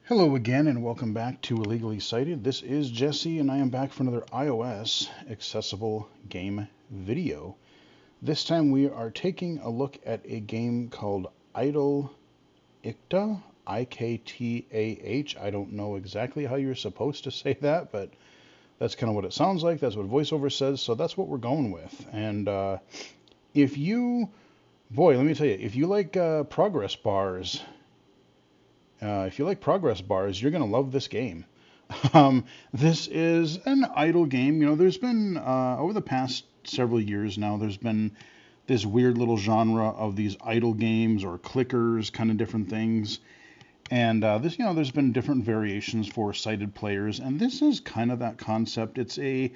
Hello again, and welcome back to Illegally Cited. This is Jesse, and I am back for another iOS accessible game video. This time we are taking a look at a game called Iktah, I-K-T-A-H. I don't know exactly how you're supposed to say that, but that's kind of what it sounds like. That's what VoiceOver says, so that's what we're going with. And if you, boy, let me tell you, if you like progress bars, you're going to love this game. This is an idle game. You know, there's been, over the past several years now, there's been this weird little genre of these idle games or clickers, kind of different things. And there's been different variations for sighted players, and this is kind of that concept. It's a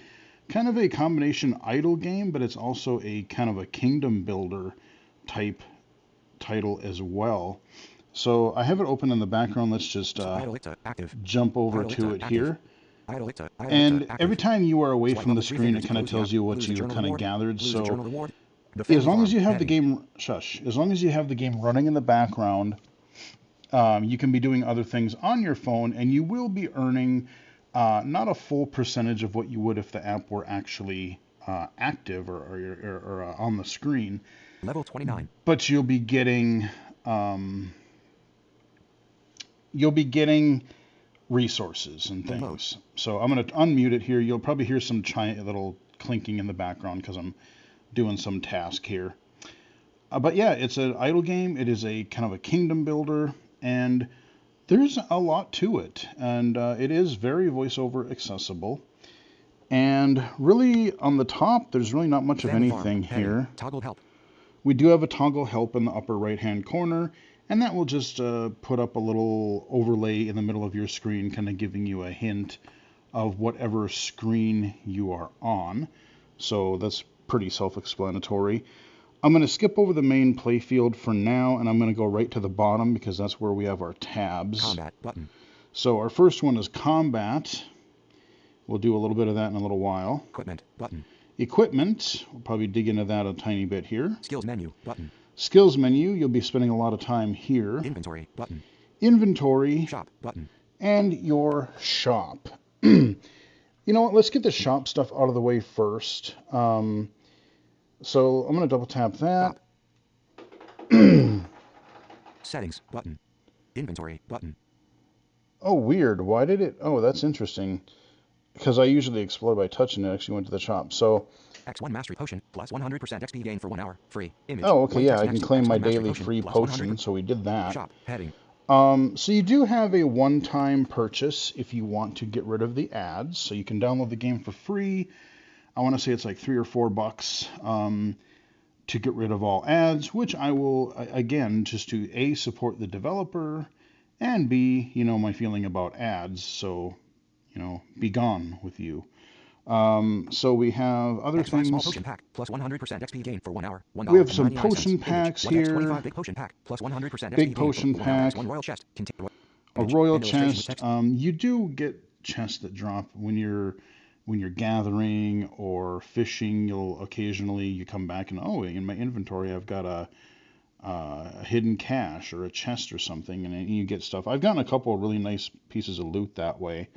kind of a combination idle game, but it's also a kind of a kingdom builder type title as well. So I have it open in the background. Let's just jump over to it here. And every time you are away from the screen, it kind of tells you what you kind of gathered. So as long as you have the game, as long as you have the game running in the background, you can be doing other things on your phone, and you will be earning not a full percentage of what you would if the app were actually active or on the screen. Level 29. But you'll be getting resources and things. So I'm going to unmute it here. You'll probably hear some little clinking in the background because I'm doing some task here. But yeah, it's an idle game. It is a kind of a kingdom builder, and there's a lot to it. And it is very VoiceOver accessible. And really, on the top, there's really not much of anything here. Toggle help. We do have a toggle help in the upper right-hand corner, and that will just put up a little overlay in the middle of your screen, kind of giving you a hint of whatever screen you are on. So that's pretty self-explanatory. I'm going to skip over the main playfield for now, and I'm going to go right to the bottom because that's where we have our tabs. Combat button. So our first one is combat. We'll do a little bit of that in a little while. Equipment button. Equipment, we'll probably dig into that a tiny bit here. Skills menu button. Skills menu, you'll be spending a lot of time here. Inventory button. Inventory. Shop button. And your shop. You know what, let's get the shop stuff out of the way first. So I'm going to double tap that. Settings button. Inventory button. Oh, weird. Why did it? Oh, that's interesting. Because I usually explore by touching it. Actually went to the shop. So X1 Mastery Potion plus 100% XP gain for 1 hour. Free. Image. Oh, okay, yeah, I can Next. claim my X1 Mastery daily free potion, so we did that. Shop heading. So you do have a one-time purchase if you want to get rid of the ads. So you can download the game for free. I want to say it's like $3 or $4 to get rid of all ads, which I will, again, just to A, support the developer, and B, you know, my feeling about ads. So, you know, be gone with you. So we have other Xbox things. Small Potion Pack plus 100% XP gain for 1 hour. $1. We have some potion packs Image. here. 25 Big Potion Pack plus 100% XP Big gain potion for 1 hour. pack. One royal chest. A royal chest. You do get chests that drop when you're gathering or fishing. You'll occasionally you come back and in my inventory I've got a hidden cache or a chest or something, and you get stuff. I've gotten a couple of really nice pieces of loot that way.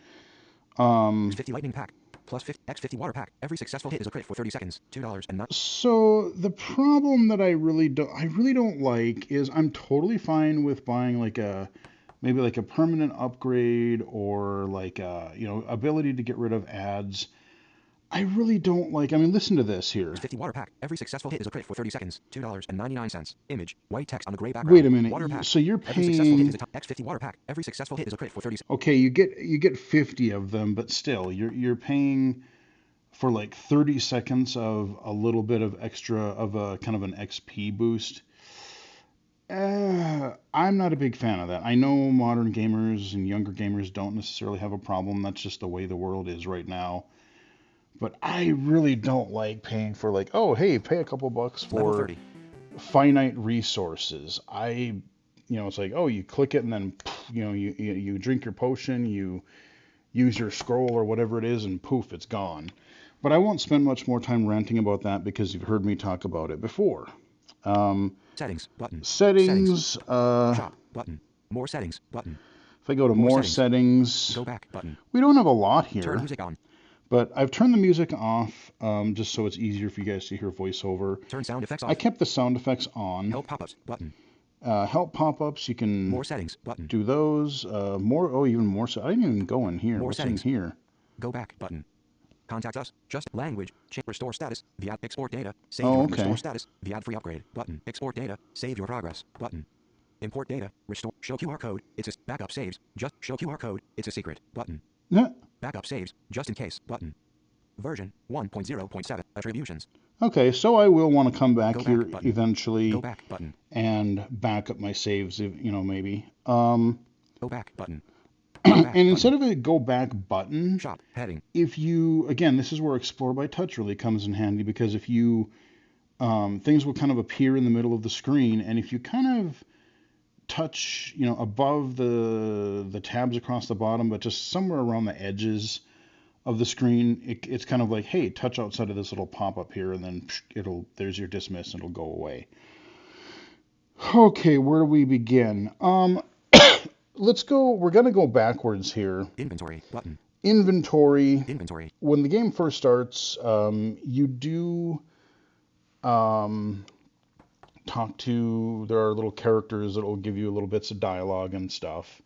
50 lightning pack plus X50 water pack. Every successful hit is a crit for 30 seconds. $2 and not. So the problem that I really don't like is I'm totally fine with buying maybe like a permanent upgrade or like ability to get rid of ads. I really don't like. I mean, listen to this here. 50 water pack. Every successful hit is a crit for 30 seconds. $2.99. Image. White text on the gray background. Wait a minute. Water pack. So you're Every successful hit paying. is a X50 water pack. Every successful hit is a crit for 30 seconds. Okay, you get 50 of them, but still, you're paying for like 30 seconds of a little bit of extra of a kind of an XP boost. I'm not a big fan of that. I know modern gamers and younger gamers don't necessarily have a problem. That's just the way the world is right now. But I really don't like paying for like, oh, hey, pay a couple bucks for finite resources. It's like, oh, you click it and then, you drink your potion, you use your scroll or whatever it is, and poof, it's gone. But I won't spend much more time ranting about that because you've heard me talk about it before. Settings button. Settings. Shop button. More settings button. If I go to more settings, Go back button. we don't have a lot here. Turn music on. But I've turned the music off just so it's easier for you guys to hear VoiceOver. Turn sound effects off. I kept the sound effects on. Help pop-ups button. Help pop-ups, you can More settings button. do those. Even more. I didn't even go in here. More What's settings. in here? Go back button. Contact us. Just language. Restore status. The export data. Save Oh, your okay. restore status. The ad-free upgrade button. Export data. Save your progress button. Import data. Restore. Show QR code. It's a backup saves. Just show QR code. It's a secret button. Yeah. Backup saves. Just in case button. Version 1.0.7 attributions. Okay, so I will want to come back here button. eventually Go back button. and back up my saves, maybe. Go back button. Go back And instead of a go back button, shop heading. if you, again, this is where Explore by Touch really comes in handy, because if you, things will kind of appear in the middle of the screen, and if you kind of touch, above the tabs across the bottom, but just somewhere around the edges of the screen, it's kind of like, hey, touch outside of this little pop-up here, and then there's your dismiss, and it'll go away. Okay, where do we begin? Let's go, we're going to go backwards here. Inventory button. Inventory. Inventory. When the game first starts, you do talk to, there are little characters that will give you little bits of dialogue and stuff.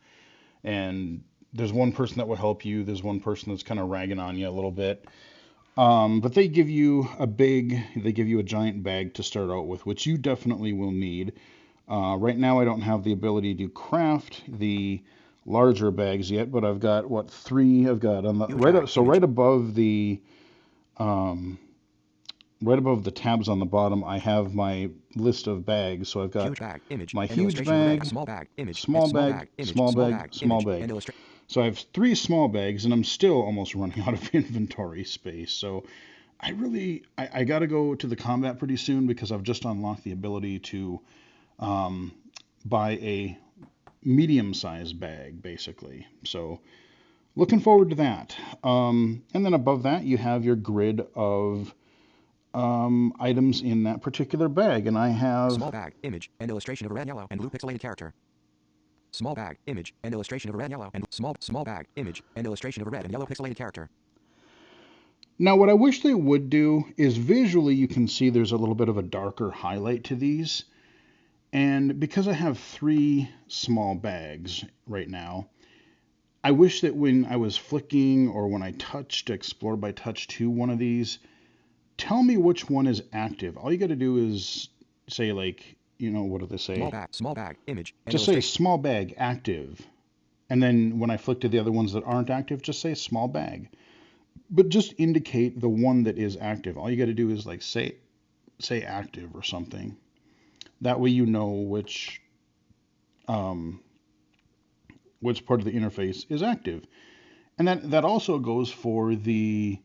And there's one person that will help you. There's one person that's kind of ragging on you a little bit. But they give you a giant bag to start out with, which you definitely will need. Right now I don't have the ability to craft the larger bags yet, but I've got, 3 I've got on the, right above the, right above the tabs on the bottom, I have my list of bags. So I've got huge bag, image, my huge bag, small bag, image, small bag, image, small bag, small image, bag. and So I have 3 small bags, and I'm still almost running out of inventory space. So I got to go to the combat pretty soon, because I've just unlocked the ability to buy a medium-sized bag, basically. So looking forward to that. And then above that, you have your grid of items in that particular bag, and I have small bag, image, and illustration of a red, yellow, and blue pixelated character. Small bag, image, and illustration of a red, yellow, and small bag, image, and illustration of a red and yellow pixelated character. Now, what I wish they would do is visually you can see there's a little bit of a darker highlight to these. And because I have 3 small bags right now, I wish that when I was flicking or when I touched Explore by Touch to one of these, tell me which one is active. All you got to do is say, like, what do they say? Small bag, image. Just say small bag active. And then when I flick to the other ones that aren't active, just say small bag. But just indicate the one that is active. All you got to do is like say active or something. That way you know which part of the interface is active. And that also goes for the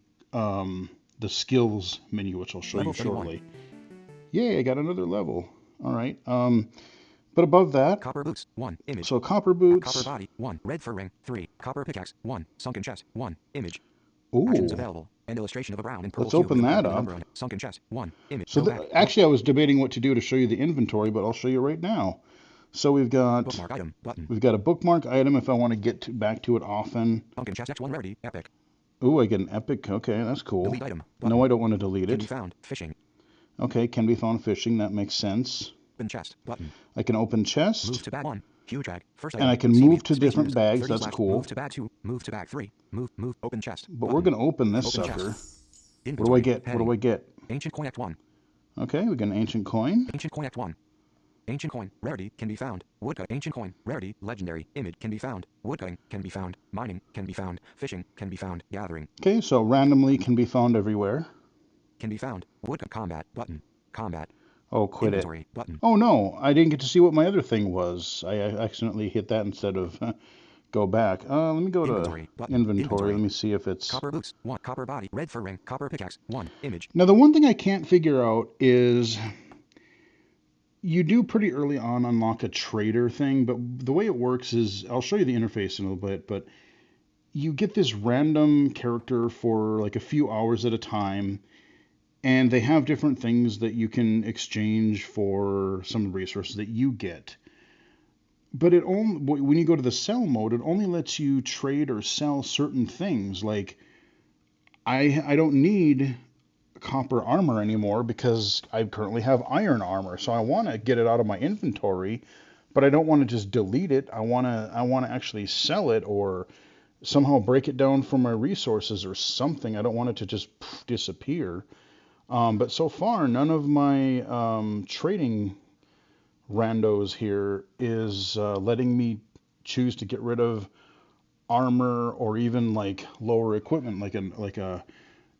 skills menu, which I'll show level you shortly. 31. Yay, I got another level. All right. But above that, copper boots, 1, image. So copper boots. Copper body, 1, red fur ring, 3, copper pickaxe, 1, sunken chest, 1, image. Ooh. Actions available. And illustration of a brown and purple Let's open that up. Sunken chest, 1, image. So actually I was debating what to do to show you the inventory, but I'll show you right now. So we've got bookmark item button. We've got a bookmark item if I want to get back to it often. Sunken chest X1 rarity, epic. Ooh, I get an epic. Okay, that's cool. Delete item button. No, I don't want to delete it. Can be found fishing. Okay, can be found fishing. That makes sense. Open chest button. I can open chest. Move to bag 1. Huge bag. First and item. I can move to different bags. That's cool. Move to bag 2. Move to bag 3. Move. Open chest. But button. we're going to open this Open sucker. chest. What do I get? Heading. What do I get? Ancient coin Act 1. Okay, we got an ancient coin. Ancient coin Act 1. Ancient coin. Rarity can be found. Woodcut. Ancient coin. Rarity. Legendary. Image can be found. Woodcutting can be found. Mining can be found. Fishing can be found. Gathering Okay, so randomly can be found everywhere. can be found. Woodcut. Combat button. Combat. Oh, quit Inventory it. button. Oh, no. I didn't get to see what my other thing was. I accidentally hit that instead of go back. Let me go Inventory to button. inventory. Let me see if it's... Copper boots. 1. Copper body. Red fur ring. Copper pickaxe. 1. Image. Now, the one thing I can't figure out is you do pretty early on unlock a trader thing, but the way it works is, I'll show you the interface in a little bit, but you get this random character for like a few hours at a time, and they have different things that you can exchange for some resources that you get. but it only when you go to the sell mode, it only lets you trade or sell certain things. Like I don't need copper armor anymore because I currently have iron armor. So I want to get it out of my inventory, but I don't want to just delete it. I want to actually sell it or somehow break it down from my resources or something. I don't want it to just disappear. But so far, none of my trading randos here is letting me choose to get rid of armor or even like lower equipment, like a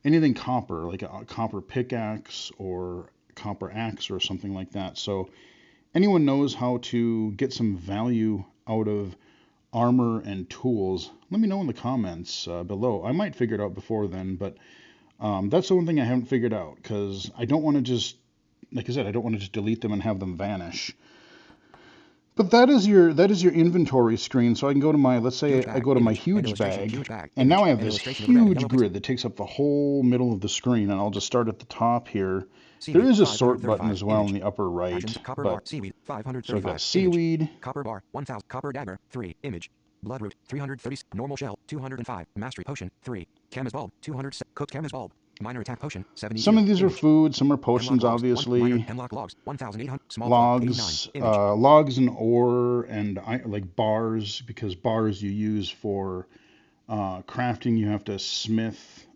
anything copper, like a copper pickaxe or copper axe or something like that. So anyone knows how to get some value out of armor and tools, let me know in the comments below. I might figure it out before then, but that's the one thing I haven't figured out because I don't want to just, like I said, I don't want to just delete them and have them vanish. But that is your inventory screen. So I can go to my, let's say I go to my huge bag, and now I have this huge grid that takes up the whole middle of the screen. And I'll just start at the top here. There is a sort button as well in the upper right. Copper bar, seaweed, So I've 535. got seaweed. Copper bar, 1000. Copper dagger, 3. Image. Bloodroot, 330. Normal shell, 205. Mastery potion, 3. Camas bulb, 200. Cooked camas bulb. Minor attack potion, 70. Some of these are Image. food, some are potions, Hemlock logs, obviously. hemlock logs, 1,800. Small Logs, 89. Image. logs and ore, and like bars, because bars you use for crafting. You have to smith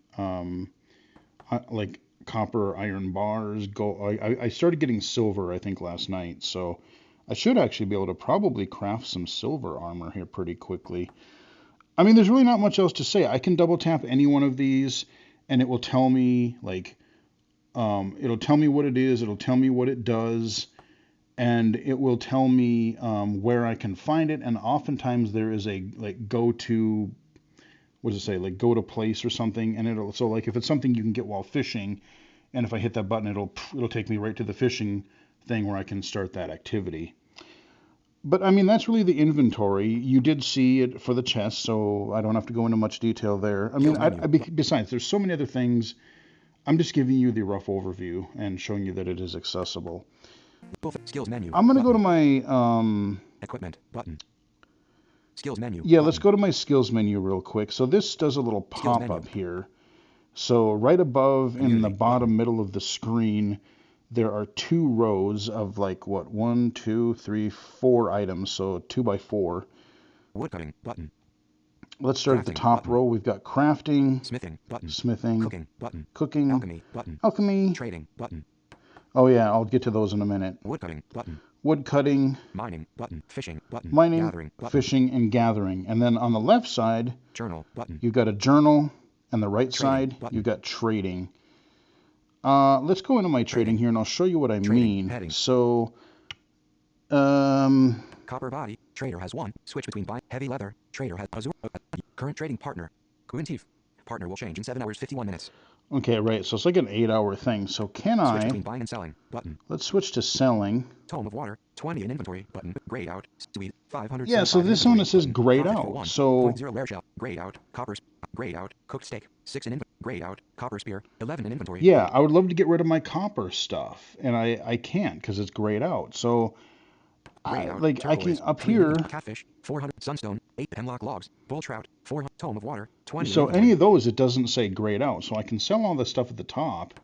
like copper or iron bars. I started getting silver, I think, last night, so I should actually be able to probably craft some silver armor here pretty quickly. I mean, there's really not much else to say. I can double tap any one of these, and it will tell me like it'll tell me what it is, it'll tell me what it does, and it will tell me where I can find it. And oftentimes there is a like go to, what does it say, like go to place or something, and it'll, so like if it's something you can get while fishing, and if I hit that button, it'll take me right to the fishing thing where I can start that activity. But I mean, that's really the inventory. You did see it for the chest, so I don't have to go into much detail there. I mean, besides, there's so many other things. I'm just giving you the rough overview and showing you that it is accessible. Skills menu. I'm going to go to button. my, Equipment button. Skills menu. yeah, button. let's go to my skills menu real quick. So this does a little pop-up here. So right above in the bottom middle of the screen, there are 2 rows of like, what, 1, 2, 3, 4 items, so 2 by 4. Woodcutting button. Let's start at the top button. row. We've got crafting, Smithing button. smithing, Cooking button. cooking, Alchemy button. alchemy. Trading button. Oh yeah, I'll get to those in a minute. Woodcutting button. Wood cutting, Mining button. Fishing button. mining, Gathering button. fishing, and gathering. And then on the left side, Journal button. you've got a journal, and the right Trading side, button. you've got trading. Let's go into my trading here, and I'll show you what I mean. Heading. So, Copper body. Trader has 1. Switch between buy. Heavy leather. Trader has Azure. Current trading partner. Quintif. Partner will change in 7 hours 51 minutes. okay, right, so it's like an 8-hour thing. So can Switch I, between buying and selling button. let's switch to selling. Tome of water. 20 in inventory button. Grayed out. Seaweed. 500. Yeah, so this one, it says grayed out. So, 0 rare shell. Grayed out. Copper. Grayed out. Cooked steak. 6 in inventory. Grayed out. Copper spear. 11 in inventory. yeah, I would love to get rid of my copper stuff, and I can't because it's grayed out. So, like I can up here. Catfish. 400. Sunstone. 8 hemlock logs. Bull trout. 400. Tome of water. 20. So any of those, it doesn't say grayed out. So I can sell all the stuff at the top,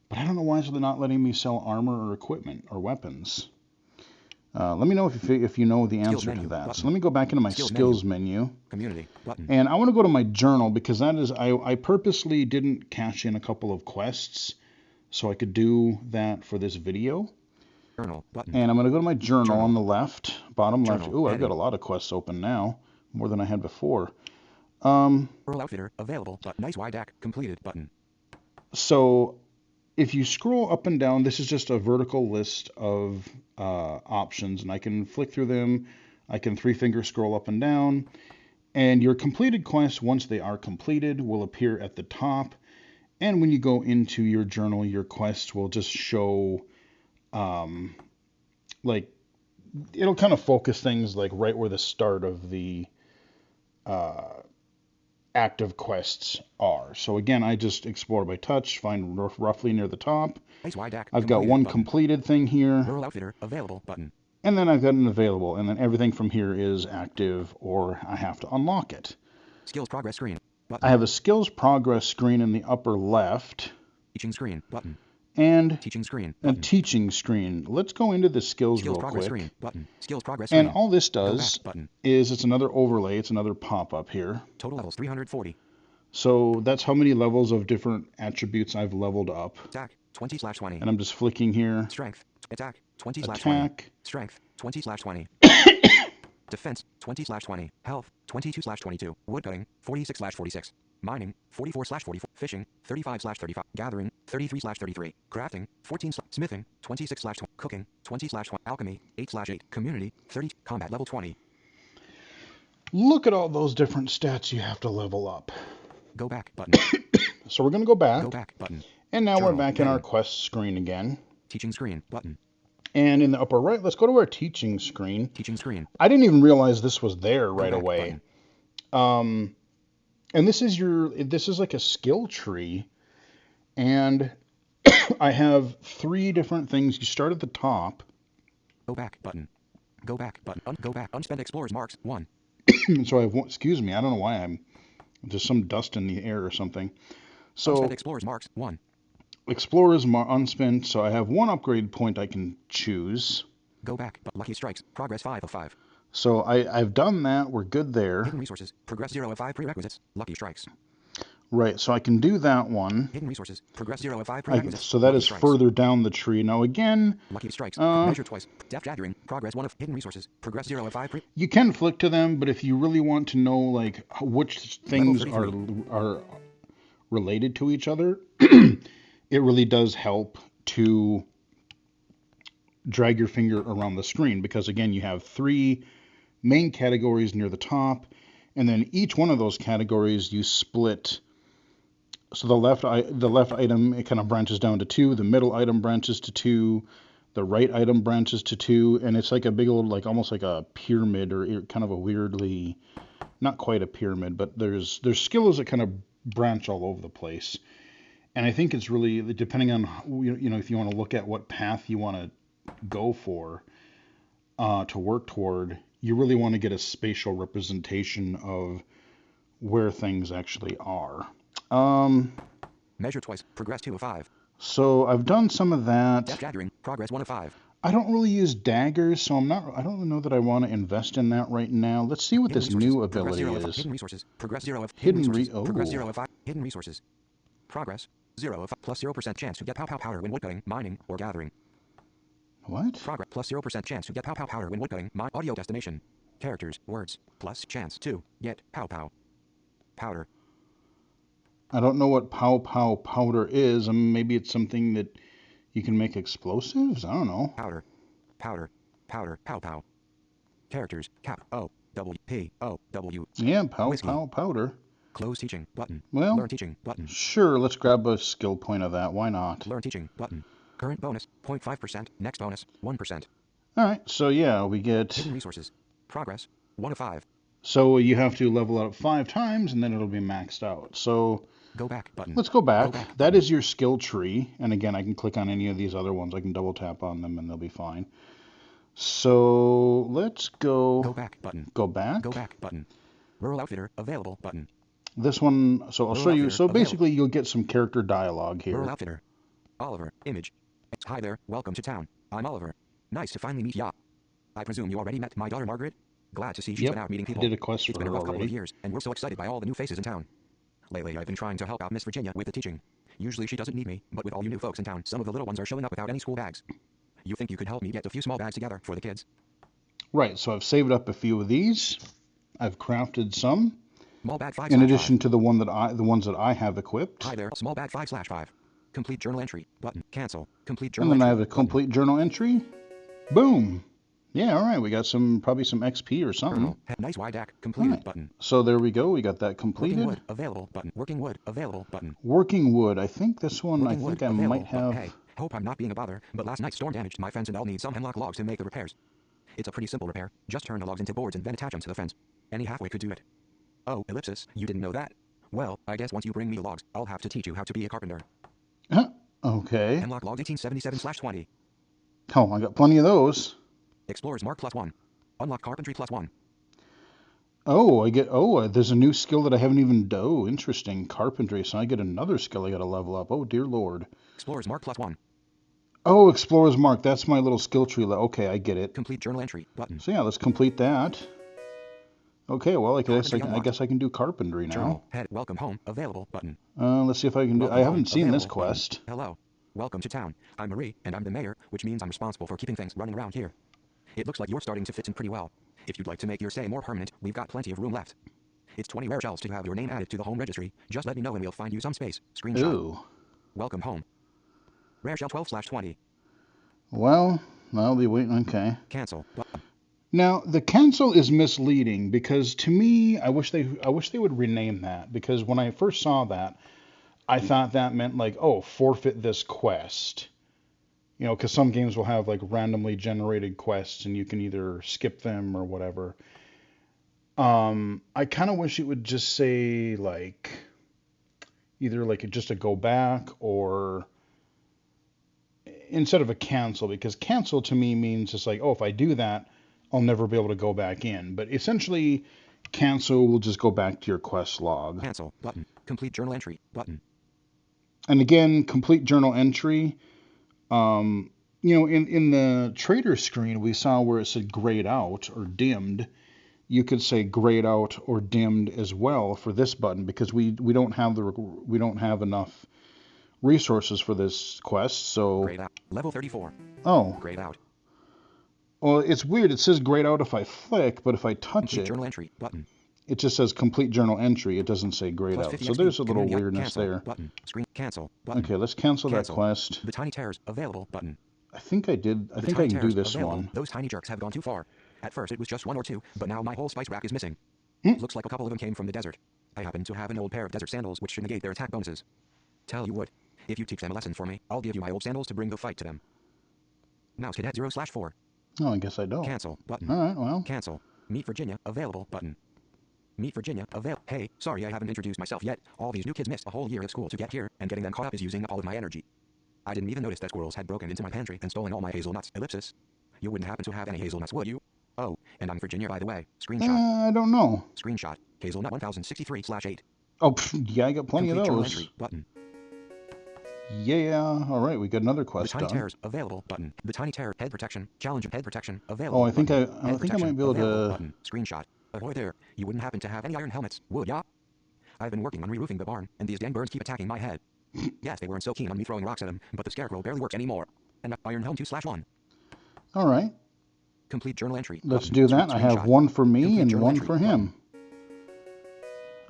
but I don't know why they're not letting me sell armor or equipment or weapons. Let me know if you know the answer to that. So let me go back into my skills menu. Community button. And I want to go to my journal because that is, I purposely didn't cash in a couple of quests so I could do that for this video. Journal button. And I'm going to go to my journal on the left, bottom left. Journal Ooh, I've got a lot of quests open now, more than I had before. Pearl outfitter available. Nice wide completed button. So if you scroll up and down, this is just a vertical list of options, and I can flick through them. I can 3-finger scroll up and down, and your completed quests, once they are completed, will appear at the top. And when you go into your journal, your quests will just show, like, it'll kind of focus things like right where the start of the active quests are. So again, I just explore by touch, find roughly near the top. Nice wide I've got one completed thing here. Rural outfitter available button. And then I've got an available, and then everything from here is active, or I have to unlock it. Skills progress screen. Button. I have a skills progress screen in the upper left. Teaching screen. Button. And teaching screen. Button. A teaching screen. Let's go into the skills real progress quick. Screen. Button. Skills progress screen. And all this does is it's another overlay. It's another pop-up here. Total levels 340. So that's how many levels of different attributes I've leveled up. Attack 20/20. And I'm just flicking here. Strength. Attack 20/20. Attack. Strength 20/20. Defense 20/20. Health 22/22. Woodcutting 46/46. Mining 44/44. Fishing 35/35. Gathering 33/33. Crafting 14. Smithing 26/20. Cooking 20/20. Alchemy 8/8. Community 30. Combat level 20. Look at all those different stats you have to level up. Go back button. So we're going to go back. Go back button. And now we're back in our quest screen again. Teaching screen button. And in the upper right, let's go to our teaching screen. Teaching screen. I didn't even realize this was there right away. And this is like a skill tree. And I have 3 different things. You start at the top. Go back button. Go back button. Go back. Unspent explorers marks 1. So I have, excuse me, I don't know why there's some dust in the air or something. So unspent explorers marks 1. Explorers unspent, so I have 1 upgrade point I can choose. Go back, but lucky strikes, progress 5 of 5. So I've done that, we're good there. Hidden resources, progress 0 of 5 prerequisites, lucky strikes. Right, so I can do that one. Hidden resources, progress 0 of 5 prerequisites. So that is further down the tree. Now again, lucky strikes, measure twice, depth gathering, progress 1 of hidden resources, progress 0 of 5 You can flick to them, but if you really want to know like which things are related to each other, it really does help to drag your finger around the screen, because again, you have 3 main categories near the top, and then each one of those categories you split. So the left item, it kind of branches down to 2, the middle item branches to 2, the right item branches to 2, and it's like a big old, like almost like a pyramid, or kind of a weirdly, not quite a pyramid, but there's skills that kind of branch all over the place. And I think it's really, depending on, if you want to look at what path you want to go for, to work toward, you really want to get a spatial representation of where things actually are. Measure twice, progress 2 of 5. So I've done some of that. Depth gathering, progress 1 of 5. I don't really use daggers, so I don't know that I want to invest in that right now. Let's see what this new ability is. Hidden resources, progress 0 of progress 0 of 5. Hidden resources. Progress 0 of 5, plus 0% chance to get pow powder when woodcutting, mining, or gathering. What? Progress plus 0% chance to get pow powder when woodcutting, audio destination. Characters, words, plus chance to get pow powder. I don't know what pow powder is. Maybe it's something that you can make explosives? I don't know. Powder, pow. Characters, cap, O, W, P, O, W. Yeah, pow powder. Close teaching, button. Well, learn teaching, button. Sure, let's grab a skill point of that. Why not? Learn teaching, button. Current bonus, 0.5%. Next bonus, 1%. All right, so yeah, we get... Hidden resources. Progress, 1 of 5. So you have to level up 5 times, and then it'll be maxed out. So... Go back button. Let's go back. That is your skill tree. And again, I can click on any of these other ones. I can double tap on them, and they'll be fine. So let's go... Go back button. Go back. Go back button. Rural Outfitter, available button. This one, so I'll show you. So basically, you'll get some character dialogue here. Rural Outfitter. Oliver, image. Hi there, welcome to town. I'm Oliver. Nice to finally meet ya. I presume you already met my daughter Margaret? Glad to see she's been out meeting people. I did a quest It's for been a her rough couple already. of years, and we're so excited by all the new faces in town. Lately, I've been trying to help out Miss Virginia with the teaching. Usually she doesn't need me, but with all you new folks in town, some of the little ones are showing up without any school bags. You think you could help me get a few small bags together for the kids? Right, so I've saved up a few of these. I've crafted some. Small bag 5/5. In addition to the ones that I have equipped. Hi there, small bag 5/5. Complete journal entry, button, cancel, complete journal entry. And then entry, I have a complete journal entry. Boom. Yeah, all right, we got probably some XP or something. Nice wide deck, completed button. So there we go, we got that completed. Working wood, available button. Working wood, available button. Working wood, I think this one, Working I think wood, I might have... Hey, hope I'm not being a bother, but last night's storm damaged my fence and I'll need some hemlock logs to make the repairs. It's a pretty simple repair, just turn the logs into boards and then attach them to the fence. Any halfway could do it. Oh, ellipsis, you didn't know that? Well, I guess once you bring me the logs, I'll have to teach you how to be a carpenter. Okay. Hemlock logs 1877/20. Oh, I got plenty of those. Explorer's Mark +1. Unlock Carpentry +1. There's a new skill that I haven't even done. Oh, interesting. Carpentry. So I get another skill I got to level up. Oh, dear Lord. Explorer's Mark +1. Oh, Explorer's Mark. That's my little skill tree. Okay, I get it. Complete journal entry button. So yeah, let's complete that. Okay, well, I guess I Carpentry can do Carpentry now. Journal. Head. Welcome home. Available button. Let's see if I can do. Welcome I haven't home, seen this available button. quest. Hello. Welcome to town. I'm Marie, and I'm the mayor, which means I'm responsible for keeping things running around here. It looks like you're starting to fit in pretty well. If you'd like to make your stay more permanent, we've got plenty of room left. It's 20 rare shells to have your name added to the home registry. Just let me know and we'll find you some space. Screenshot. Ooh. Welcome home. Rare shell 12/20. Well, I'll be waiting. Okay. Cancel button. Now the cancel is misleading because to me, I wish they would rename that, because when I first saw that, I thought that meant like, oh, forfeit this quest. You know, because some games will have like randomly generated quests and you can either skip them or whatever. I kind of wish it would just say like either like just a go back or instead of a cancel, because cancel to me means just like, oh, if I do that, I'll never be able to go back in. But essentially, cancel will just go back to your quest log. Cancel button. Complete journal entry button. And again, complete journal entry. In the trader screen, we saw where it said grayed out or dimmed. You could say grayed out or dimmed as well for this button, because we don't have enough resources for this quest. So grayed out. Level 34. Oh. Grayed out. Well, it's weird. It says grayed out if I flick, but if I touch complete it, journal entry button. It just says complete journal entry. It doesn't say grayed out. So there's a little weirdness there. Button. Screen cancel. Button. Okay, let's cancel that quest. The tiny terrors available button. I think I did. I think I can do this available. one. Those tiny jerks have gone too far. At first it was just one or two, but now my whole spice rack is missing. Looks like a couple of them came from the desert. I happen to have an old pair of desert sandals which should negate their attack bonuses. Tell you what, if you teach them a lesson for me, I'll give you my old sandals to bring the fight to them. Mouse cadet 0/4. Oh, I guess I don't. Cancel button. All right, well. Cancel. Meet Virginia available button. Meet Virginia available. Hey, sorry I haven't introduced myself yet. All these new kids missed a whole year of school to get here, and getting them caught up is using up all of my energy. I didn't even notice that squirrels had broken into my pantry and stolen all my hazelnuts. Ellipsis. You wouldn't happen to have any hazelnuts, would you? Oh, and I'm Virginia, by the way. Screenshot. I don't know. Screenshot. Hazelnut 1063/8. Oh, yeah, I got plenty complete of those. Entry button. Yeah, all right, we got another quest done. The tiny done. terrors available button. The tiny terror head protection challenge head protection available. Oh, I think button. I think I might be able to. Button. Screenshot. Ahoy there! You wouldn't happen to have any iron helmets, would ya? I've been working on re-roofing the barn, and these dang birds keep attacking my head. Yes, they weren't so keen on me throwing rocks at them, but the scarecrow barely works anymore. And iron helm 2/1. All right. Complete journal entry. Let's do that. I have one for me and one for him.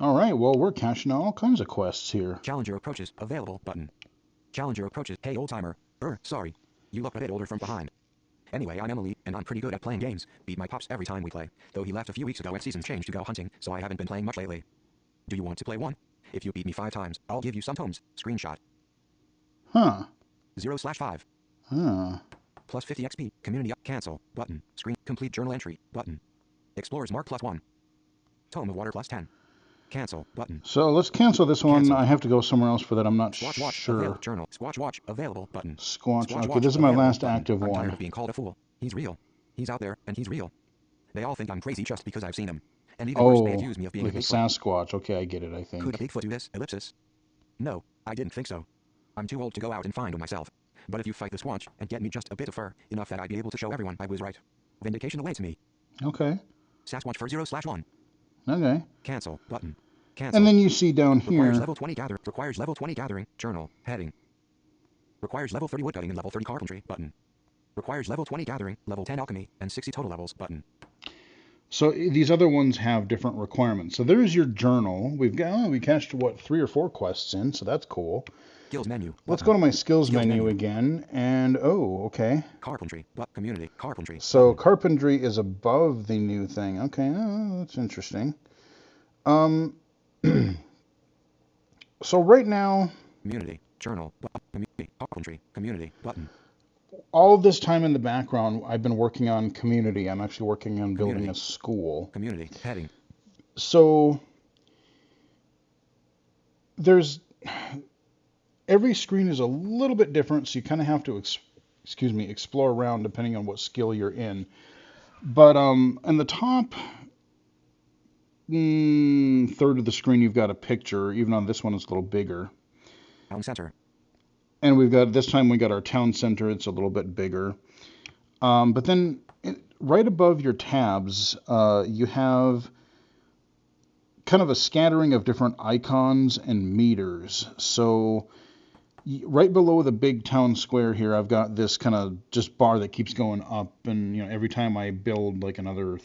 All right. Well, we're cashing out all kinds of quests here. Challenger approaches available button. Challenger approaches. Hey, old timer. Sorry. You look a bit older from behind. Anyway, I'm Emily, and I'm pretty good at playing games. Beat my pops every time we play. Though he left a few weeks ago and seasons changed to go hunting, so I haven't been playing much lately. Do you want to play one? If you beat me 5 times, I'll give you some tomes. Screenshot. Huh. 0/5. Huh. Plus 50 XP. Community up. Cancel. Button. Screen. Complete journal entry. Button. Explorer's Mark +1. Tome of Water +10. Cancel. Button. So let's cancel this one. I have to go somewhere else for that. I'm not Squatch Watch sure. Journal. Squatch Watch available button. Squatch. Okay, this is my last active I'm one. tired of being called a fool. He's real. He's out there, and he's real. They all think I'm crazy just because I've seen him. And even worse, they accuse me of being like a Sasquatch. Okay, I get it, I think. Could a Bigfoot do this? Ellipsis. No, I didn't think so. I'm too old to go out and find him myself. But if you fight the Squatch and get me just a bit of fur, enough that I'd be able to show everyone I was right. Vindication awaits me. Okay. Sasquatch for 0/1. Okay. Cancel button. Cancel. And then you see down here. Requires level 20 gather. Requires level 20 gathering. Journal. Heading. Requires level 30 woodcutting and level 30 carpentry. Button. Requires level 20 gathering, level 10 alchemy, and 60 total levels. Button. So these other ones have different requirements. So there's your journal. We cashed 3 or 4 quests in, so that's cool. Skills menu. Let's go to my skills menu again, and okay. Carpentry, community, carpentry. So carpentry is above the new thing. Okay, that's interesting. So right now, community, journal, community, carpentry, community, button. All this time in the background, I've been working on community. I'm actually working on building a school. Community, heading. So there's every screen is a little bit different, so you kind of have to excuse me, explore around depending on what skill you're in. But in the top third of the screen, you've got a picture. Even on this one, it's a little bigger. Town center. And we got our town center. It's a little bit bigger. But then right above your tabs, you have kind of a scattering of different icons and meters. So right below the big town square here, I've got this kind of just bar that keeps going up, and every time I build like another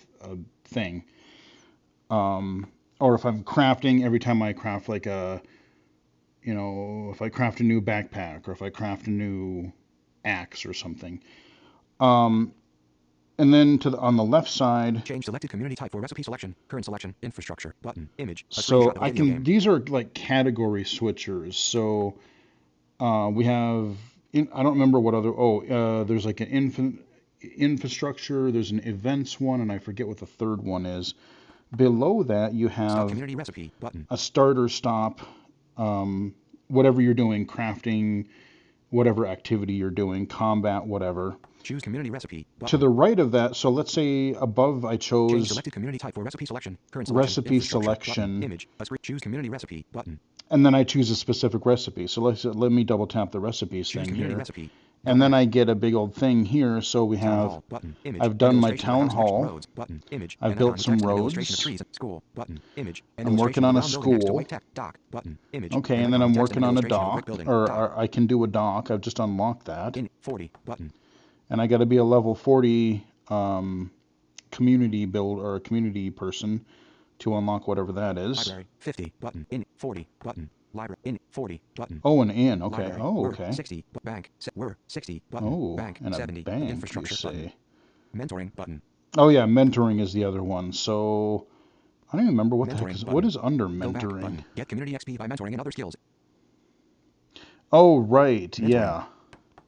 thing, or if I'm crafting, every time I craft like a, if I craft a new backpack or if I craft a new axe or something. And then on the left side, Change selected community type for recipe selection. Current selection. Infrastructure. Button. Image. A so screenshot of a video game. these are like category switchers. So we have, I don't remember what other, there's like an infrastructure, there's an events one, and I forget what the third one is. Below that, you have Stop community recipe. Button. a starter stop, whatever you're doing, crafting, whatever activity you're doing, combat, whatever. Choose community recipe. Button. To the right of that, so let's say above I chose Change selected community type for recipe selection. Current selection. recipe selection. Button. Image. Choose community recipe. Button. And then I choose a specific recipe. So let me double tap the recipes Choose thing community here. Recipe. And then I get a big old thing here. So we have, Button. Image. I've done my Illustration town of house hall. roads. Button. Image. I've An built icon, some text, and an roads. illustration of trees. School. Button. Image. An I'm working illustration on of a round building next to school. white text. Dock. Button. Image. Okay, An and then icon, I'm text, working and on a illustration of brick dock, building. or Dock. I can do a dock. I've just unlocked that. In 40. Button. And I got to be a level 40 community build or a community person to unlock whatever that is. Library. 50. Button. In 40. Button. Library. In 40. Button. Oh, an in. Okay. Library. Oh, Word, okay. 60. Bank. Word. 60. Button. Oh, Bank. and a 70. bank, you Infrastructure. say. Button. Mentoring. Button. Oh, yeah, mentoring is the other one. So I don't even remember what the heck Mentoring is. button. What is under Go back. mentoring? Button. Get community XP by mentoring and other skills. Oh, right. Mentoring. Yeah.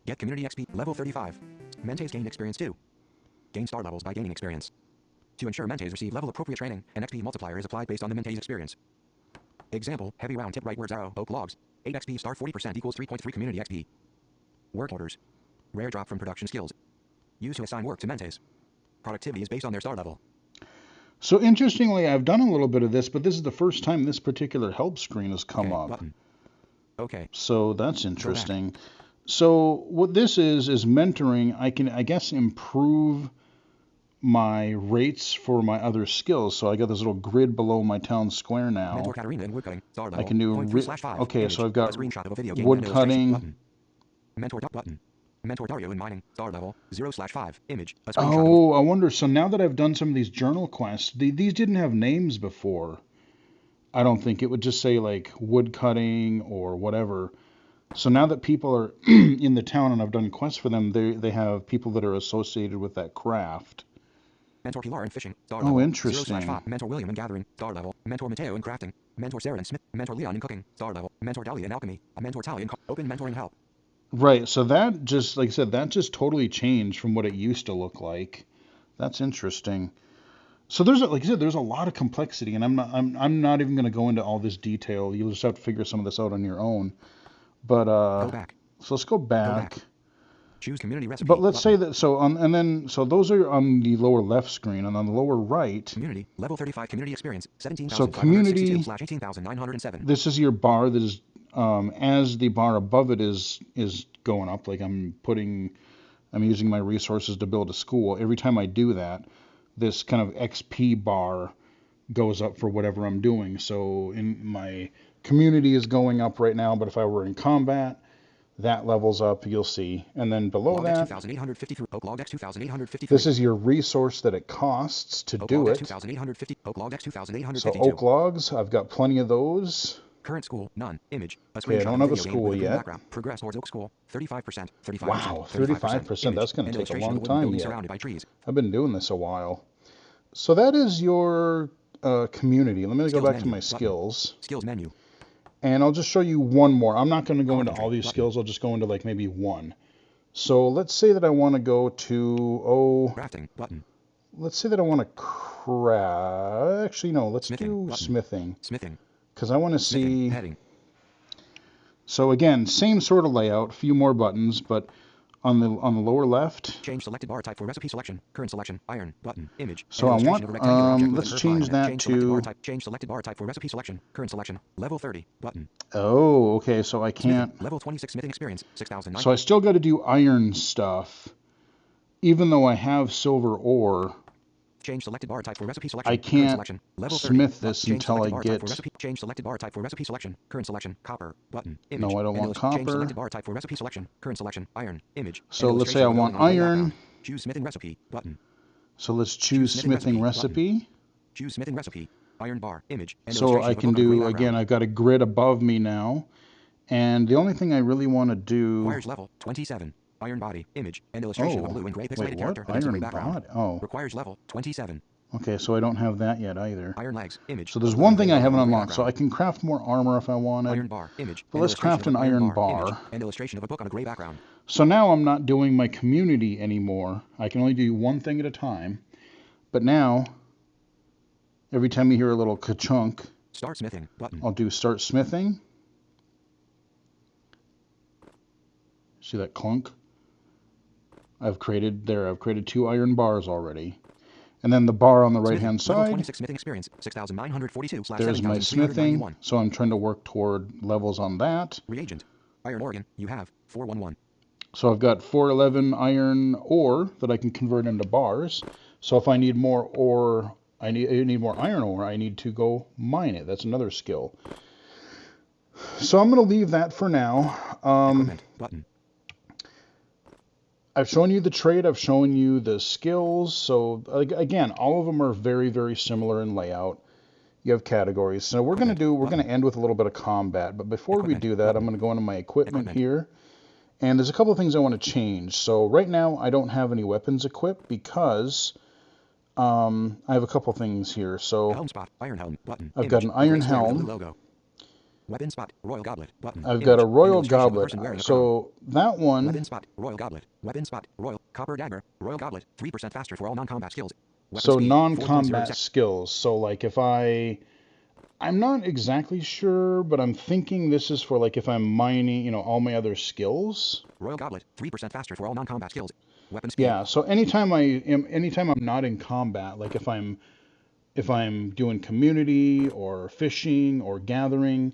Get community XP. Level 35. Mentees gain experience too. Gain star levels by gaining experience. To ensure mentees receive level appropriate training, an XP multiplier is applied based on the mentee's experience. Example, heavy round tip right words arrow, oak logs. 8 XP star 40% equals 3.3 community XP. Work orders. Rare drop from production skills. Used to assign work to mentees. Productivity is based on their star level. So interestingly, I've done a little bit of this, but this is the first time this particular help screen has come up. Button. Okay. So that's interesting. So what this is mentoring. I can, I guess, improve my rates for my other skills. So I got this little grid below my town square now. Mentor Katarina in wood cutting. Star level. I can do 0.3/5. okay. Image. So I've got A screenshot of a video game wood and illustration. cutting. Button. Mentor button. Mentor Dario in mining. Star level 0/5. Image. A screenshot Oh, I wonder. So now that I've done some of these journal quests, these didn't have names before. I don't think it would just say like wood cutting or whatever. So now that people are in the town and I've done quests for them, they have people that are associated with that craft. Mentor Pilar in fishing. Star Oh, level. interesting. 0/5. Mentor William in gathering. Star level. Mentor Mateo in crafting. Mentor Sarah in smith. Mentor Leon in cooking. Star level. Mentor Dahlia in alchemy. A mentor Talia in open mentoring help. Right. So that just, like I said, that just totally changed from what it used to look like. That's interesting. So there's, like I said, there's a lot of complexity, and I'm not even going to go into all this detail. You'll just have to figure some of this out on your own. But Go back. so let's go back. Choose community recipe. But let's button. say that so those are on the lower left screen, and on the lower right, Community level 35 community experience so community 17,907. this is your bar that is as the bar above it is going up. Like I'm using my resources to build a school. Every time I do that, this kind of XP bar goes up for whatever I'm doing. So in my community is going up right now, but if I were in combat, that levels up, you'll see. And then below Log that, 2,853. Oak log X 2,853. this is your resource that it costs to Oak do log X it. 2,850. Oak log X So 2,852. oak logs, I've got plenty of those. Current school, none. Image. A Okay, I screenshot don't of have a video game school with green yet. background. Progress towards oak school. 35%. 35%. Wow, 35%. 35%. Image. That's going An to take a illustration long of wooden time building yet. surrounded by trees. I've been doing this a while. So that is your community. Let me go Skills back to menu. my Button. skills. Skills menu. And I'll just show you one more. I'm not going to go into Carpentry. all these Button. skills. I'll just go into like maybe one. So let's say that I want to go to, Crafting. Button. let's say that I want to craft. Actually, no, let's Smithing. do Button. smithing. Smithing. Because I want to Smithing. see. Heading. So again, same sort of layout, a few more buttons, but On the lower left. Change selected bar type for recipe selection. Current selection. Iron. Button. Image. So I want, let's change that to... Change selected bar type for recipe selection. Current selection. Level 30. Button. Oh, okay, so I can't... Smithing. Level 26 smithing experience. 6,009. So I still got to do iron stuff. Even though I have silver ore, change selected bar type for recipe selection. I can't selection. Level 30. smith this until I get... Change selected bar type for recipe selection. Current selection. Copper. Button. Image. No, I don't want copper. Change selected bar type for recipe selection. Current selection. Iron. Image. So let's say I want iron. Choose smithing recipe. Button. So let's choose smithing recipe. Choose smithing recipe. Iron bar. Image. So I can do, again, I've got a grid above me now. And the only thing I really want to do... Requires level 27. Iron body. Image. And illustration of a blue and gray pixelated character. Iron body? Oh. Requires level 27. Okay, so I don't have that yet either. Iron legs. Image. So there's one thing I haven't unlocked. So I can craft more armor if I wanted. Iron bar. Image. But let's craft an iron bar. And illustration of a book on a gray background. So now I'm not doing my community anymore. I can only do one thing at a time. But now, every time you hear a little ka-chunk, start smithing button. I'll do start smithing. See that clunk? I've created 2 iron bars already. And then the bar on the right-hand side, 26 smithing experience, 6,942 / there's my smithing. So I'm trying to work toward levels on that. Reagent. Iron organ, you have 411. So I've got 411 iron ore that I can convert into bars. So if I need more ore, I need more iron ore, I need to go mine it. That's another skill. So I'm going to leave that for now. Equipment button. I've shown you the trade, I've shown you the skills. So again, all of them are very, very similar in layout. You have categories. So we're going to end with a little bit of combat. But before we do that, I'm going to go into my equipment here. And there's a couple of things I want to change. So right now, I don't have any weapons equipped because I have a couple things here. So helm spot, iron helm button. I've got an iron helm. Logo. Weapon spot, royal goblet button. I've got a royal goblet. So that one. Weapon spot, royal goblet. Weapon spot, royal copper dagger, royal goblet. 3% faster for all non-combat skills. So non-combat skills. So like if I'm not exactly sure, but I'm thinking this is for like if I'm mining, all my other skills. Royal goblet, 3% faster for all non-combat skills. Weapon speed. Yeah. So anytime I'm not in combat, like if I'm doing community or fishing or gathering,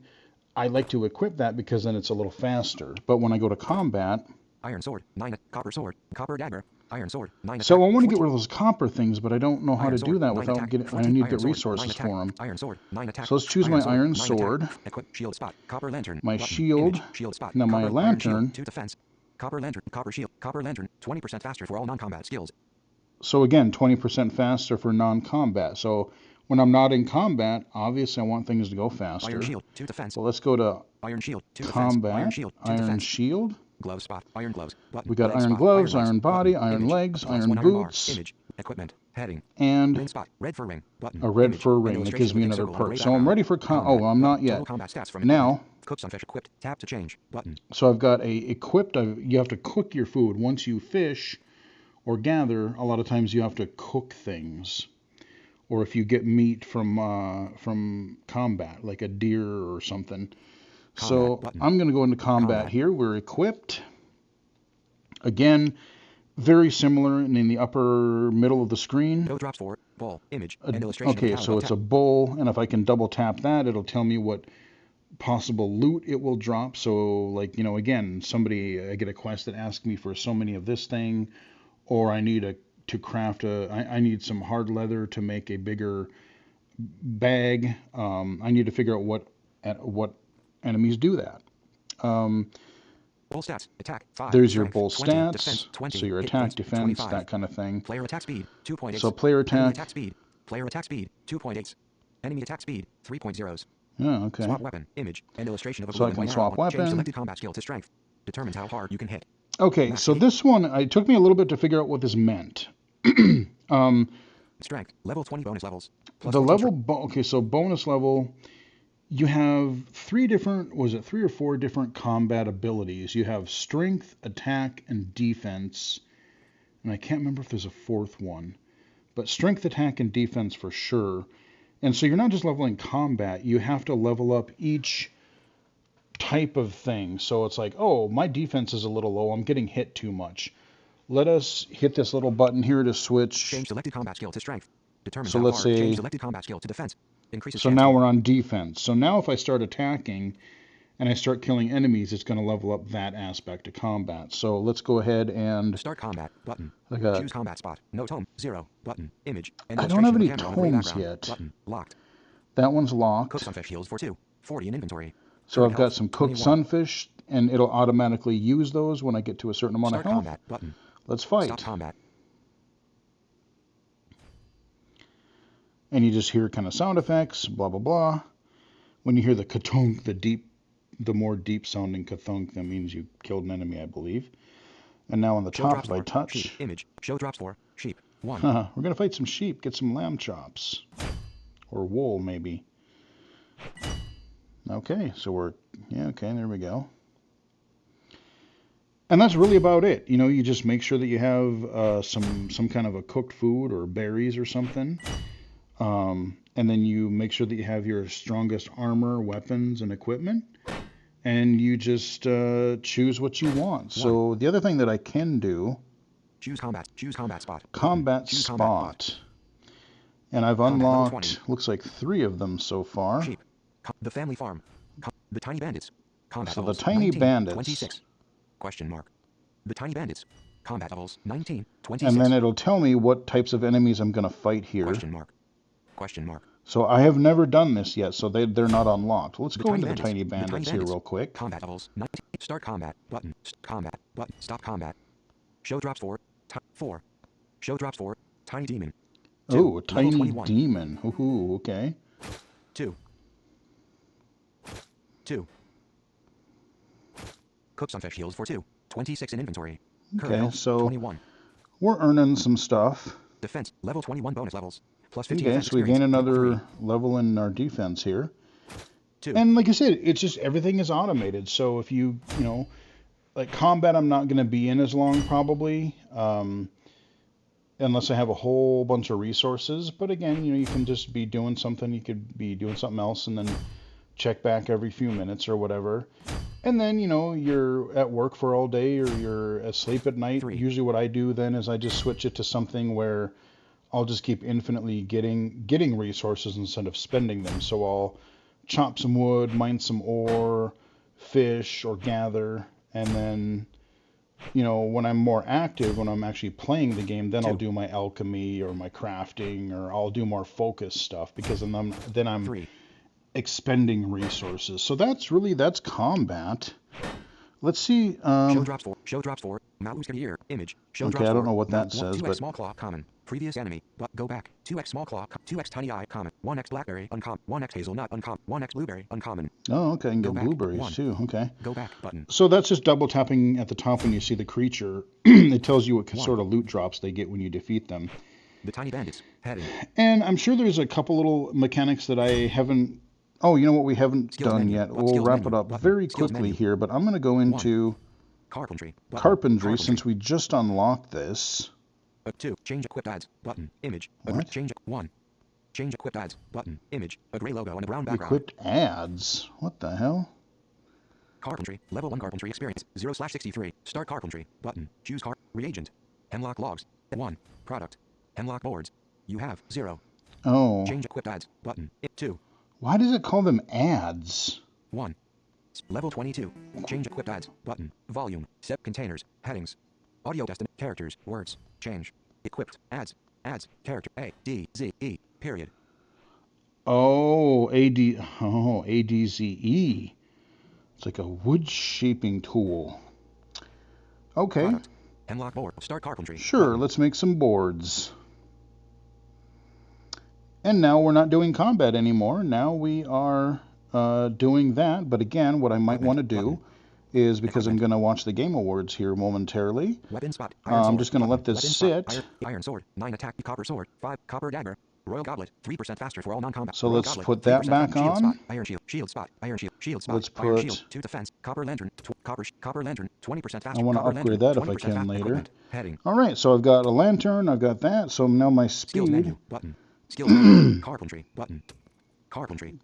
I like to equip that because then it's a little faster. But when I go to combat, iron sword, 9, copper sword, copper dagger, iron sword, 9. So I want to get rid of those copper things, but I don't know how to do that without getting. I need to get resources for them. Iron sword, 9 attack. So let's choose my iron sword. Equip shield spot, copper lantern. My shield. Shield spot. Now my lantern. 2 defense. Copper lantern, copper shield, copper lantern, 20% faster for all non-combat skills. So again, 20% faster for non-combat. So when I'm not in combat, obviously I want things to go faster. Iron shield, 2 defense. Well, let's go to iron shield, 2 combat. Iron shield, 2 iron defense. shield. Glove spot, iron gloves. Button. We got Leg iron spot, gloves, iron iron body, button. iron Image. legs, Plus iron 1 iron bar. boots. Image. Equipment. Heading. And ring spot, red fur ring. Button. a red Image. fur ring. That gives me another perk. So I'm ready for oh, I'm not yet. Combat stats from now. Cook some fish. Equipped. Tap to change. Button. So I've got equipped. You have to cook your food once you fish or gather. A lot of times you have to cook things, or if you get meat from combat, like a deer or something. So button. I'm going to go into combat here. We're equipped. Again, very similar and in the upper middle of the screen. No drops for bull image and illustration. Okay, so it's a bull, and if I can double tap that, it'll tell me what possible loot it will drop. So like, again, I get a quest that asks me for so many of this thing, or I need to craft I need some hard leather to make a bigger bag. I need to figure out what enemies do that. Bull stats, attack 5. There's your bull 20, stats, defense, 20, so your attack, defense, 25. that kind of thing. Player attack speed 2.8. So player attack. Player attack speed 2.8. Enemy attack speed 3.0. Yeah, okay. Swap weapon, image, and illustration of a so I can swap weapon. Change selected combat skill to strength. Determines how hard you can hit. Okay, so this one, it took me a little bit to figure out what this meant. Strength, level 20 bonus levels. The level, okay, so bonus level, you have 3 or 4 different combat abilities. You have strength, attack, and defense. And I can't remember if there's a 4th one. But strength, attack, and defense for sure. And so you're not just leveling combat, you have to level up each type of thing. So it's like, oh, my defense is a little low. I'm getting hit too much. Let us hit this little button here to switch. Change selected combat skill to strength. Determines So how let's hard. say, Change selected combat skill to defense. Increases so chance now to... we're on defense. So now if I start attacking and I start killing enemies, it's going to level up that aspect of combat. So let's go ahead and Start combat button. like Choose combat spot. No tome. 0 button. Image. I don't have Illustration of a any camera on a gray tomes background. yet. Button. Locked. That one's locked. Cook sunfish heals for 2. 40 in inventory. So Current I've got health, some cooked 21. sunfish, and it'll automatically use those when I get to a certain amount Start of health. combat button. Let's fight. Stop combat. And you just hear kind of sound effects, blah, blah, blah. When you hear the kathunk, the more deep sounding kathunk, that means you killed an enemy, I believe. And now on the top, if I touch, sheep. Image. Show drops for sheep. 1. we're going to fight some sheep, get some lamb chops. Or wool, maybe. Okay, so okay, there we go. And that's really about it. You know, you just make sure that you have some kind of a cooked food or berries or something. And then you make sure that you have your strongest armor, weapons, and equipment. And you just choose what you want. So the other thing that I can do... Choose combat spot. Combat Choose spot. Combat. And I've Combat level unlocked, 20. looks like 3 of them so far. Sheep. The family farm. The tiny bandits. Combat So the levels, tiny 19, bandits. 26. Question mark. The tiny bandits. Combat levels 19, 26. And then it'll tell me what types of enemies I'm going to fight here. Question mark. Question mark. So I have never done this yet, so they're not unlocked. Let's The go tiny into the bandits. tiny The tiny bandits here bandits. real quick. Combat levels 19. Start combat button. Combat button. Stop combat. Show drops for 4. Show drops for tiny demon. 2. Oh, a tiny 21. demon. Ooh, okay. 2. Cook sunfish heals for 2. 26 in inventory. Current Okay, health, so 21. we're earning some stuff. Defense level 21 bonus levels. Plus 15 Okay, defense so we gain experience. another 3. level in our defense here. 2. And like I said, it's just everything is automated. So if you know, like combat, I'm not going to be in as long probably, unless I have a whole bunch of resources. But again, you know, you can just be doing something. You could be doing something else and then check back every few minutes or whatever. And then, you know, you're at work for all day or you're asleep at night. 3. Usually what I do then is I just switch it to something where I'll just keep infinitely getting resources instead of spending them. So I'll chop some wood, mine some ore, fish, or gather. And then, you know, when I'm more active, when I'm actually playing the game, then 2. I'll do my alchemy or my crafting, or I'll do more focused stuff because then I'm 3. expending resources. So that's combat. Let's see. Show drops for Malu's year image. Show Okay, drops I don't for know what that Mal- says, 2x but small claw common. Previous enemy, but go back. 2x small claw, 2x tiny eye common. 1x blackberry uncommon. 1x hazelnut uncommon. 1x blueberry uncommon. oh, okay, I can Go get back. blueberries 1. too. Okay. Go back button. So that's just double tapping at the top when you see the creature. It tells you what 1. sort of loot drops they get when you defeat them. The tiny bandits heading. And I'm sure there's a couple little mechanics that I haven't. Oh, you know what we haven't Skills done menu. yet? What We'll skills wrap menu? it up Button. very Skills quickly menu. here, but I'm going to go into Carpentry. Button. Carpentry since we just unlocked this. 2. Change equipped ads. Button. Image. What? Change 1. Change equipped ads. Button. Image. A gray logo and a brown background. Equipped ads. What the hell? Carpentry. Level 1 carpentry experience. 0/63. Start carpentry. Button. Choose reagent. Hemlock logs. 1. Product. Hemlock boards. You have 0. Oh. Change equipped ads. Button. 2. Why does it call them ads? 1. Level 22. Change equipped ads. Button. Volume. Set containers. Headings. Audio destination. Characters. Words. Change. Equipped. Ads. Ads. Character. A. D. Z. E. Period. Oh, ADZE. It's like a wood shaping tool. Okay. Product. Hemlock board. Start carpentry. Sure, Button. let's make some boards. And now we're not doing combat anymore. Now we are doing that. But again, what I might want to do is, because I'm going to watch the Game Awards here momentarily, Weapon spot. I'm just going to let this sit. Iron sword. 9 attack. Copper sword. 5. Copper dagger. Royal goblet. 3% faster for all non-combat. So Royal let's goblet, put that 3% back shield on. Spot. Iron shield. Shield spot. Iron shield. Shield spot. Let's Iron put- shield. 2 defense. Copper lantern. Copper lantern. 20% faster. I want to Copper upgrade lantern, that if I 20% can later. equipment. Heading. All right, so I've got a lantern. I've got that. So now my Skills speed. menu. Button. Skills menu. Carpentry. Button. Carpentry.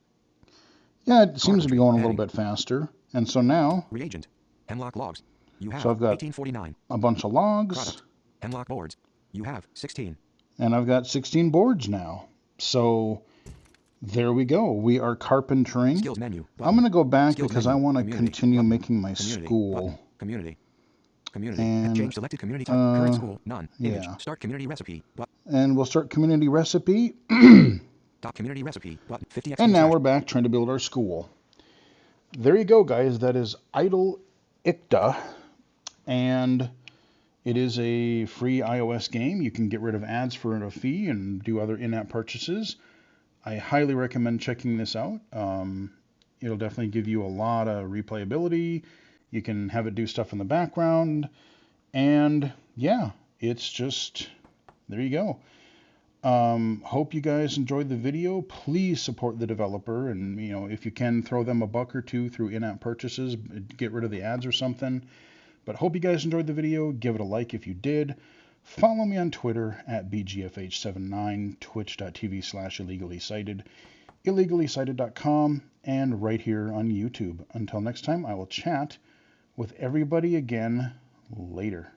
Yeah, it seems to be Carpentry. going a little Adding. bit faster. And so now, Reagent. Hemlock logs. You so have I've got 1849. a bunch of logs, Product. Hemlock boards. You have 16. and I've got 16 boards now. So there we go. We are carpentering. Skills menu. I'm Button. going to go back Skills because I menu. want to Community. continue Button. making my Community. Button. school. Community. Community. And, Change selected community type. Current school. None. Image. yeah. Start community recipe. Button. And we'll start community recipe. Dot community recipe. Button. 50 And now / we're back trying to build our school. There you go, guys. That is Idle Iktah. And it is a free iOS game. You can get rid of ads for a fee and do other in-app purchases. I highly recommend checking this out. It'll definitely give you a lot of replayability. You can have it do stuff in the background. And yeah, it's just, there you go. Hope you guys enjoyed the video. Please support the developer, and if you can, throw them a buck or two through in-app purchases, get rid of the ads or something. But hope you guys enjoyed the video. Give it a like if you did. Follow me on Twitter at BGFH79, twitch.tv/illegally-cited, illegally-cited.com, and right here on YouTube. Until next time, I will chat with everybody again later.